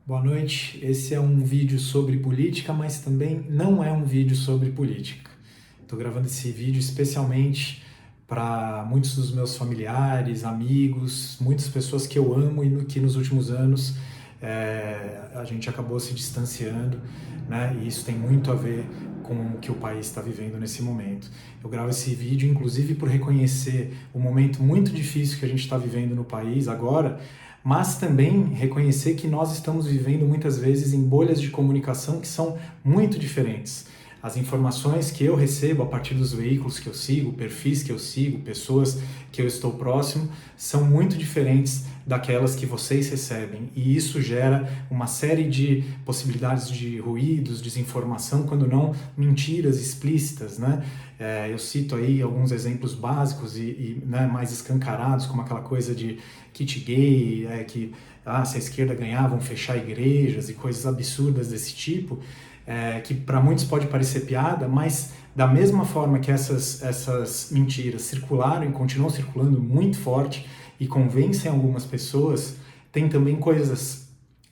Boa noite. Esse é um vídeo sobre política, mas também não é um vídeo sobre política. Estou gravando esse vídeo especialmente para muitos dos meus familiares, amigos, muitas pessoas que eu amo e que nos últimos anos a gente acabou se distanciando, né? E isso tem muito a ver com o que o país está vivendo nesse momento. Eu gravo esse vídeo, inclusive, por reconhecer o momento muito difícil que a gente está vivendo no país agora, mas também reconhecer que nós estamos vivendo muitas vezes em bolhas de comunicação que são muito diferentes. As informações que eu recebo a partir dos veículos que eu sigo, perfis que eu sigo, pessoas que eu estou próximo, são muito diferentes daquelas que vocês recebem. E isso gera uma série de possibilidades de ruídos, desinformação, quando não mentiras explícitas, né? Eu cito aí alguns exemplos básicos né, mais escancarados, como aquela coisa de kit gay, que se a esquerda ganhar vão fechar igrejas e coisas absurdas desse tipo, que para muitos pode parecer piada, mas da mesma forma que essas mentiras circularam e continuam circulando muito forte e convencem algumas pessoas, tem também coisas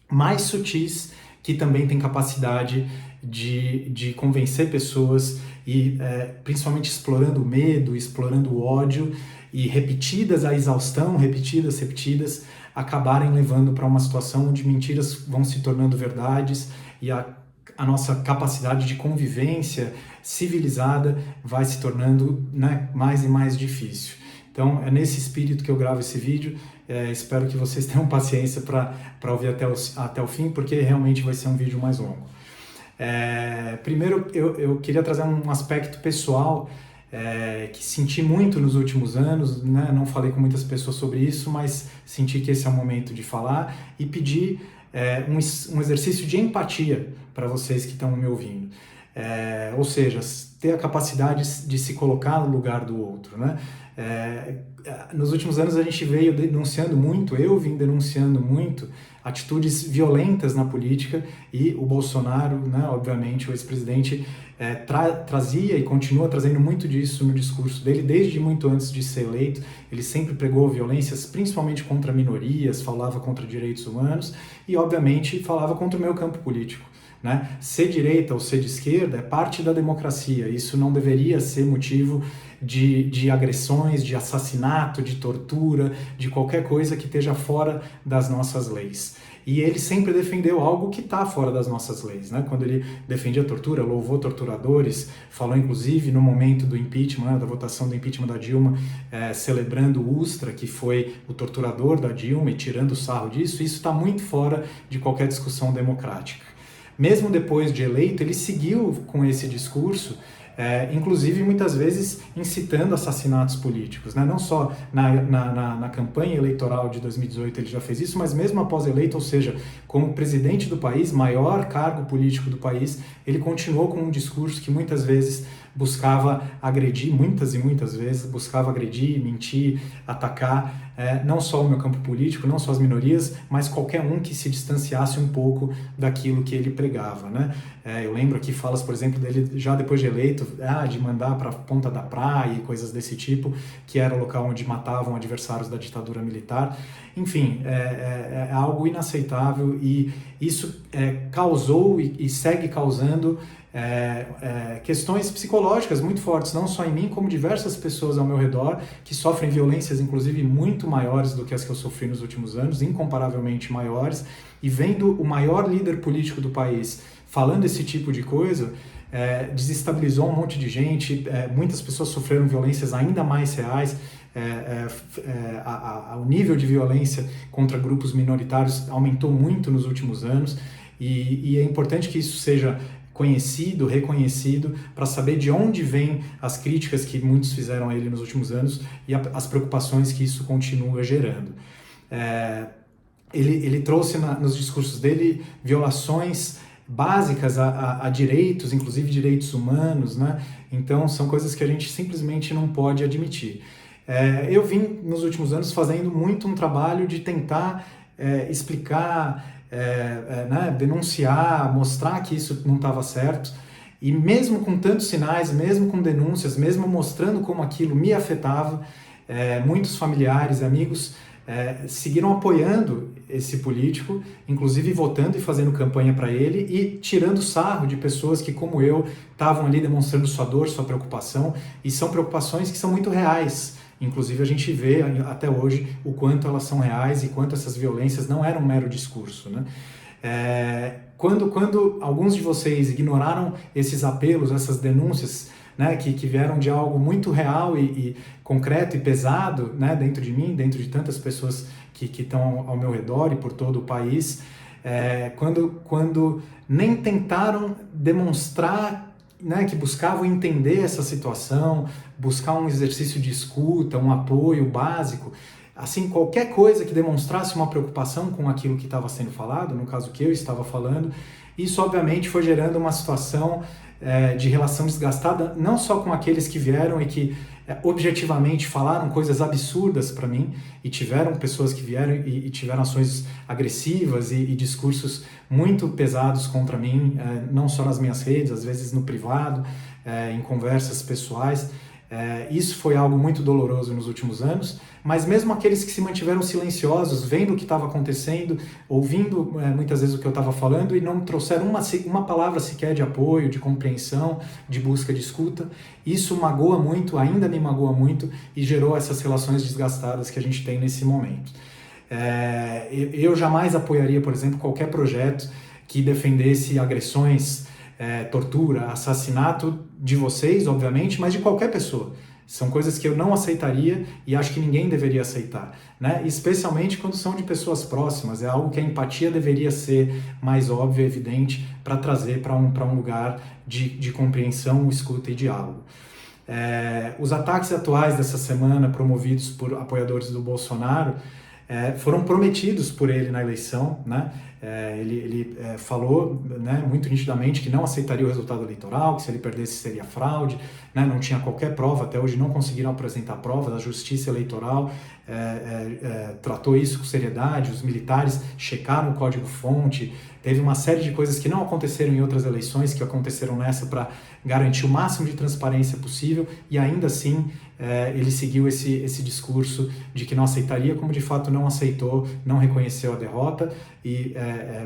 mais sutis que também têm capacidade de convencer pessoas e principalmente explorando o medo, explorando o ódio e repetidas a exaustão, repetidas, acabarem levando para uma situação onde mentiras vão se tornando verdades e a nossa capacidade de convivência civilizada vai se tornando, né, mais e mais difícil. Então é nesse espírito que eu gravo esse vídeo. Espero que vocês tenham paciência para ouvir até o fim, porque realmente vai ser um vídeo mais longo. Primeiro eu queria trazer um aspecto pessoal que senti muito nos últimos anos, né? Não falei com muitas pessoas sobre isso, mas senti que esse é o momento de falar e pedir um exercício de empatia para vocês que estão me ouvindo. Ou seja, ter a capacidade de se colocar no lugar do outro, né? Nos últimos anos a gente veio denunciando muito, eu vim denunciando muito atitudes violentas na política e o Bolsonaro, né, obviamente, o ex-presidente, trazia e continua trazendo muito disso no discurso dele, desde muito antes de ser eleito. Ele sempre pregou violências, principalmente contra minorias, falava contra direitos humanos e, obviamente, falava contra o meu campo político. Né? Ser direita ou ser de esquerda é parte da democracia, isso não deveria ser motivo de agressões, de assassinato, de tortura, de qualquer coisa que esteja fora das nossas leis. E ele sempre defendeu algo que está fora das nossas leis, né? Quando ele defendia a tortura, louvou torturadores, falou inclusive no momento do impeachment, né, da votação do impeachment da Dilma, celebrando o Ustra, que foi o torturador da Dilma, e tirando sarro disso. Isso está muito fora de qualquer discussão democrática. Mesmo depois de eleito, ele seguiu com esse discurso, inclusive muitas vezes incitando assassinatos políticos, né? Não só na campanha eleitoral de 2018 ele já fez isso, mas mesmo após eleito, ou seja, como presidente do país, maior cargo político do país, ele continuou com um discurso que muitas vezes buscava agredir, muitas e muitas vezes buscava agredir, mentir, atacar, não só o meu campo político, não só as minorias, mas qualquer um que se distanciasse um pouco daquilo que ele pregava, né? Eu lembro aqui falas, por exemplo, dele já depois de eleito, de mandar para a Ponta da Praia e coisas desse tipo, que era o local onde matavam adversários da ditadura militar. Enfim, é algo inaceitável e isso causou e segue causando questões psicológicas muito fortes, não só em mim, como diversas pessoas ao meu redor que sofrem violências, inclusive muito maiores do que as que eu sofri nos últimos anos, incomparavelmente maiores, e vendo o maior líder político do país falando esse tipo de coisa, desestabilizou um monte de gente, muitas pessoas sofreram violências ainda mais reais, o nível de violência contra grupos minoritários aumentou muito nos últimos anos, e é importante que isso seja conhecido, reconhecido, para saber de onde vêm as críticas que muitos fizeram a ele nos últimos anos e as preocupações que isso continua gerando. Ele trouxe nos discursos dele violações básicas a direitos, inclusive direitos humanos, né? Então são coisas que a gente simplesmente não pode admitir. Eu vim nos últimos anos fazendo muito um trabalho de tentar explicar, né, denunciar, mostrar que isso não estava certo, e mesmo com tantos sinais, mesmo com denúncias, mesmo mostrando como aquilo me afetava, muitos familiares, amigos seguiram apoiando esse político, inclusive votando e fazendo campanha para ele e tirando sarro de pessoas que, como eu, estavam ali demonstrando sua dor, sua preocupação, e são preocupações que são muito reais. Inclusive a gente vê até hoje o quanto elas são reais e quanto essas violências não eram um mero discurso, né? Quando alguns de vocês ignoraram esses apelos, essas denúncias, né, que vieram de algo muito real e concreto e pesado, né, dentro de mim, dentro de tantas pessoas que estão ao meu redor e por todo o país, quando nem tentaram demonstrar, né, que buscavam entender essa situação, buscar um exercício de escuta, um apoio básico, assim, qualquer coisa que demonstrasse uma preocupação com aquilo que estava sendo falado, no caso que eu estava falando, isso obviamente foi gerando uma situação de relação desgastada, não só com aqueles que vieram e que objetivamente falaram coisas absurdas para mim, e tiveram pessoas que vieram e tiveram ações agressivas e discursos muito pesados contra mim, não só nas minhas redes, às vezes no privado, em conversas pessoais. Isso foi algo muito doloroso nos últimos anos, mas mesmo aqueles que se mantiveram silenciosos, vendo o que estava acontecendo, ouvindo muitas vezes o que eu estava falando e não trouxeram uma palavra sequer de apoio, de compreensão, de busca de escuta, isso magoa muito, ainda me magoa muito e gerou essas relações desgastadas que a gente tem nesse momento. Eu jamais apoiaria, por exemplo, qualquer projeto que defendesse agressões, tortura, assassinato de vocês, obviamente, mas de qualquer pessoa. São coisas que eu não aceitaria e acho que ninguém deveria aceitar, né? Especialmente quando são de pessoas próximas. É algo que a empatia deveria ser mais óbvia, evidente, para trazer para um lugar de compreensão, escuta e diálogo. Os ataques atuais dessa semana, promovidos por apoiadores do Bolsonaro, foram prometidos por ele na eleição, né? Ele falou, né, muito nitidamente que não aceitaria o resultado eleitoral, que se ele perdesse seria fraude, né? Não tinha qualquer prova, até hoje não conseguiram apresentar provas. A Justiça Eleitoral tratou isso com seriedade, os militares checaram o código-fonte, teve uma série de coisas que não aconteceram em outras eleições, que aconteceram nessa para garantir o máximo de transparência possível, e ainda assim ele seguiu esse discurso de que não aceitaria, como de fato não aceitou, não reconheceu a derrota e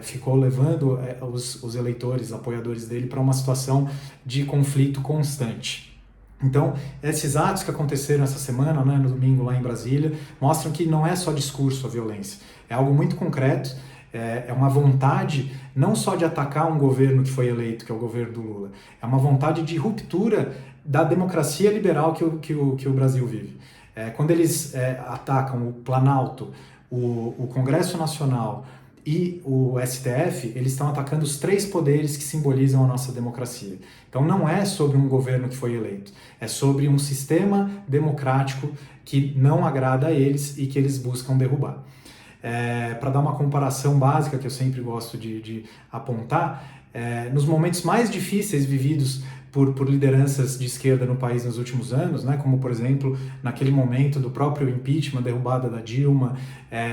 ficou levando os eleitores, apoiadores dele, para uma situação de conflito constante. Então, esses atos que aconteceram essa semana, né, no domingo lá em Brasília, mostram que não é só discurso a violência, é algo muito concreto. É uma vontade não só de atacar um governo que foi eleito, que é o governo do Lula, é uma vontade de ruptura da democracia liberal que o Brasil vive. Quando eles atacam o Planalto, o Congresso Nacional e o STF, eles estão atacando os três poderes que simbolizam a nossa democracia. Então não é sobre um governo que foi eleito, é sobre um sistema democrático que não agrada a eles e que eles buscam derrubar. Para dar uma comparação básica que eu sempre gosto de apontar, nos momentos mais difíceis vividos por lideranças de esquerda no país nos últimos anos, né, como por exemplo naquele momento do próprio impeachment, derrubada da Dilma,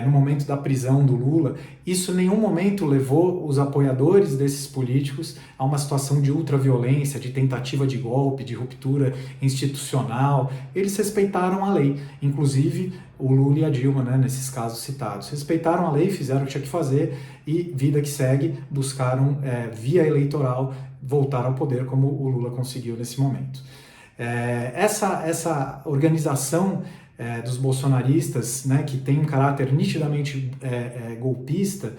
no momento da prisão do Lula, isso em nenhum momento levou os apoiadores desses políticos a uma situação de ultraviolência, de tentativa de golpe, de ruptura institucional. Eles respeitaram a lei, inclusive o Lula e a Dilma, né, nesses casos citados. Respeitaram a lei, fizeram o que tinha que fazer e, vida que segue, buscaram, via eleitoral, voltar ao poder, como o Lula conseguiu nesse momento. Essa organização dos bolsonaristas, né, que tem um caráter nitidamente golpista,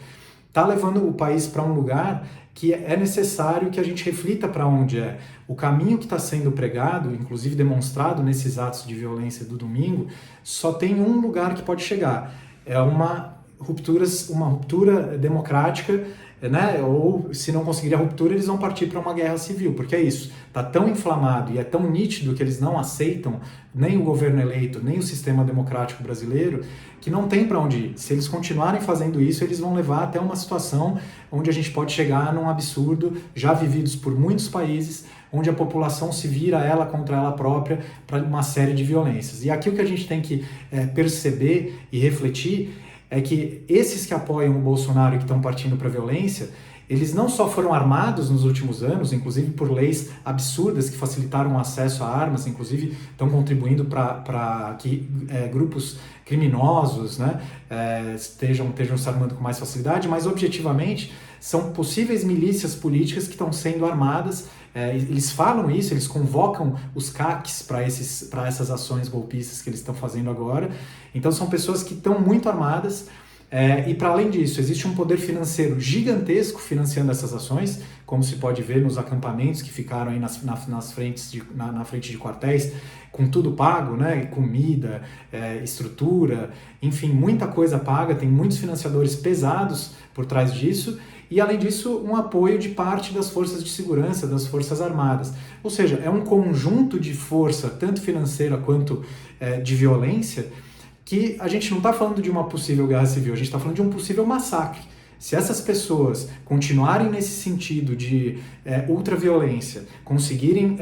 está levando o país para um lugar que é necessário que a gente reflita para onde é. O caminho que está sendo pregado, inclusive demonstrado nesses atos de violência do domingo, só tem um lugar que pode chegar. É uma ruptura democrática, né? Ou se não conseguir a ruptura, eles vão partir para uma guerra civil, porque é isso, está tão inflamado e é tão nítido que eles não aceitam nem o governo eleito, nem o sistema democrático brasileiro, que não tem para onde ir. Se eles continuarem fazendo isso, eles vão levar até uma situação onde a gente pode chegar num absurdo, já vividos por muitos países, onde a população se vira ela contra ela própria para uma série de violências. E aqui o que a gente tem que perceber e refletir é que esses que apoiam o Bolsonaro e que estão partindo para a violência, eles não só foram armados nos últimos anos, inclusive por leis absurdas que facilitaram o acesso a armas, inclusive estão contribuindo para que grupos criminosos, né, estejam se armando com mais facilidade, mas objetivamente são possíveis milícias políticas que estão sendo armadas. Eles falam isso, eles convocam os CACs para essas ações golpistas que eles estão fazendo agora. Então são pessoas que estão muito armadas. E para além disso, existe um poder financeiro gigantesco financiando essas ações, como se pode ver nos acampamentos que ficaram aí na frente de quartéis, com tudo pago, né? Comida, estrutura, enfim, muita coisa paga, tem muitos financiadores pesados por trás disso, e além disso, um apoio de parte das forças de segurança, das forças armadas. Ou seja, é um conjunto de força, tanto financeira quanto de violência, que a gente não está falando de uma possível guerra civil, a gente está falando de um possível massacre. Se essas pessoas continuarem nesse sentido de ultraviolência, conseguirem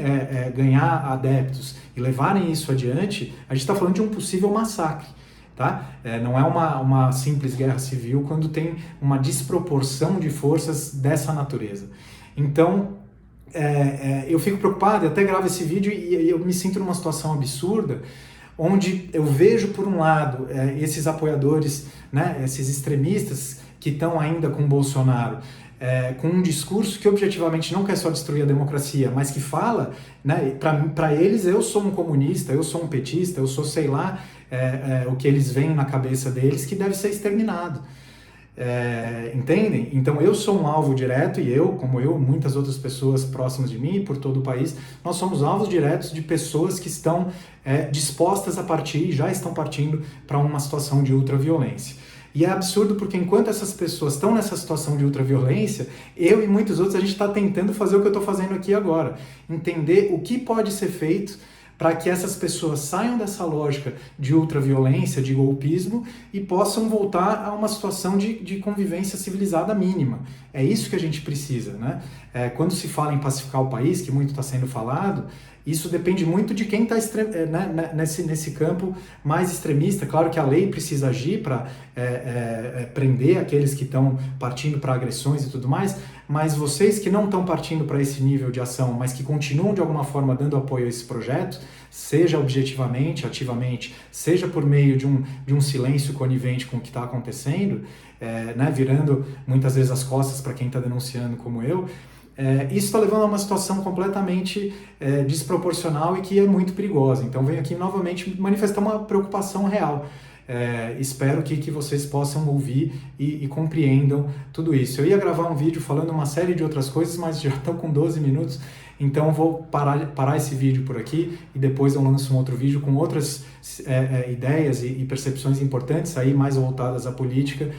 ganhar adeptos e levarem isso adiante, a gente está falando de um possível massacre. Tá? Não é uma simples guerra civil quando tem uma desproporção de forças dessa natureza. Então, eu fico preocupado, eu até gravo esse vídeo e eu me sinto numa situação absurda, onde eu vejo, por um lado, esses apoiadores, né, esses extremistas que estão ainda com Bolsonaro, com um discurso que objetivamente não quer só destruir a democracia, mas que fala, né, para eles, eu sou um comunista, eu sou um petista, eu sou sei lá o que eles veem na cabeça deles, que deve ser exterminado. Entendem? Então eu sou um alvo direto e muitas outras pessoas próximas de mim, por todo o país, nós somos alvos diretos de pessoas que estão dispostas a partir e já estão partindo para uma situação de ultraviolência. E é absurdo porque enquanto essas pessoas estão nessa situação de ultraviolência, eu e muitos outros, a gente está tentando fazer o que eu estou fazendo aqui agora. Entender o que pode ser feito para que essas pessoas saiam dessa lógica de ultraviolência, de golpismo, e possam voltar a uma situação de convivência civilizada mínima. É isso que a gente precisa, né? Quando se fala em pacificar o país, que muito está sendo falado, isso depende muito de quem está nesse campo mais extremista. Claro que a lei precisa agir para prender aqueles que estão partindo para agressões e tudo mais, mas vocês que não estão partindo para esse nível de ação, mas que continuam de alguma forma dando apoio a esse projeto, seja objetivamente, ativamente, seja por meio de um silêncio conivente com o que está acontecendo, né, virando muitas vezes as costas para quem está denunciando como eu, isso está levando a uma situação completamente desproporcional e que é muito perigosa. Então venho aqui novamente manifestar uma preocupação real. Espero que vocês possam ouvir e compreendam tudo isso. Eu ia gravar um vídeo falando uma série de outras coisas, mas já estão com 12 minutos, então vou parar esse vídeo por aqui e depois eu lanço um outro vídeo com outras ideias e percepções importantes, aí mais voltadas à política,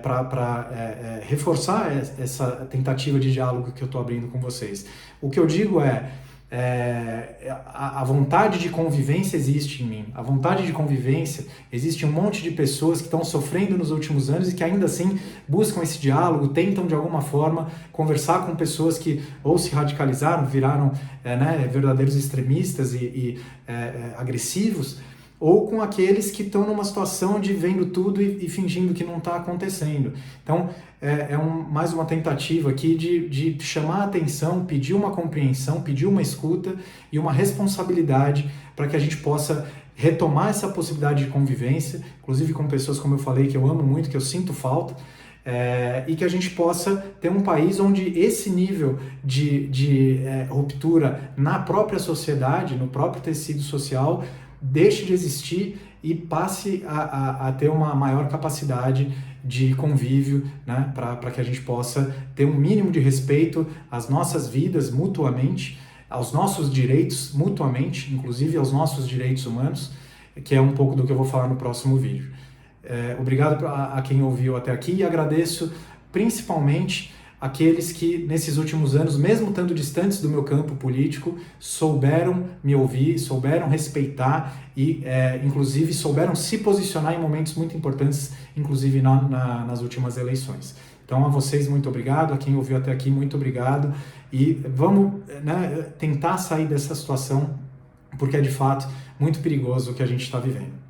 para reforçar essa tentativa de diálogo que eu estou abrindo com vocês. O que eu digo a vontade de convivência existe em mim. A vontade de convivência, existe um monte de pessoas que estão sofrendo nos últimos anos e que ainda assim buscam esse diálogo, tentam de alguma forma conversar com pessoas que ou se radicalizaram, viraram verdadeiros extremistas e agressivos, ou com aqueles que estão numa situação de vendo tudo e fingindo que não está acontecendo. Então, mais uma tentativa aqui de chamar a atenção, pedir uma compreensão, pedir uma escuta e uma responsabilidade para que a gente possa retomar essa possibilidade de convivência, inclusive com pessoas, como eu falei, que eu amo muito, que eu sinto falta, e que a gente possa ter um país onde esse nível de ruptura na própria sociedade, no próprio tecido social, deixe de existir e passe a ter uma maior capacidade de convívio, né, para que a gente possa ter um mínimo de respeito às nossas vidas mutuamente, aos nossos direitos mutuamente, inclusive aos nossos direitos humanos, que é um pouco do que eu vou falar no próximo vídeo. Obrigado a quem ouviu até aqui e agradeço principalmente aqueles que, nesses últimos anos, mesmo estando distantes do meu campo político, souberam me ouvir, souberam respeitar e, inclusive, souberam se posicionar em momentos muito importantes, inclusive nas últimas eleições. Então, a vocês, muito obrigado. A quem ouviu até aqui, muito obrigado. E vamos tentar sair dessa situação, porque é, de fato, muito perigoso o que a gente está vivendo.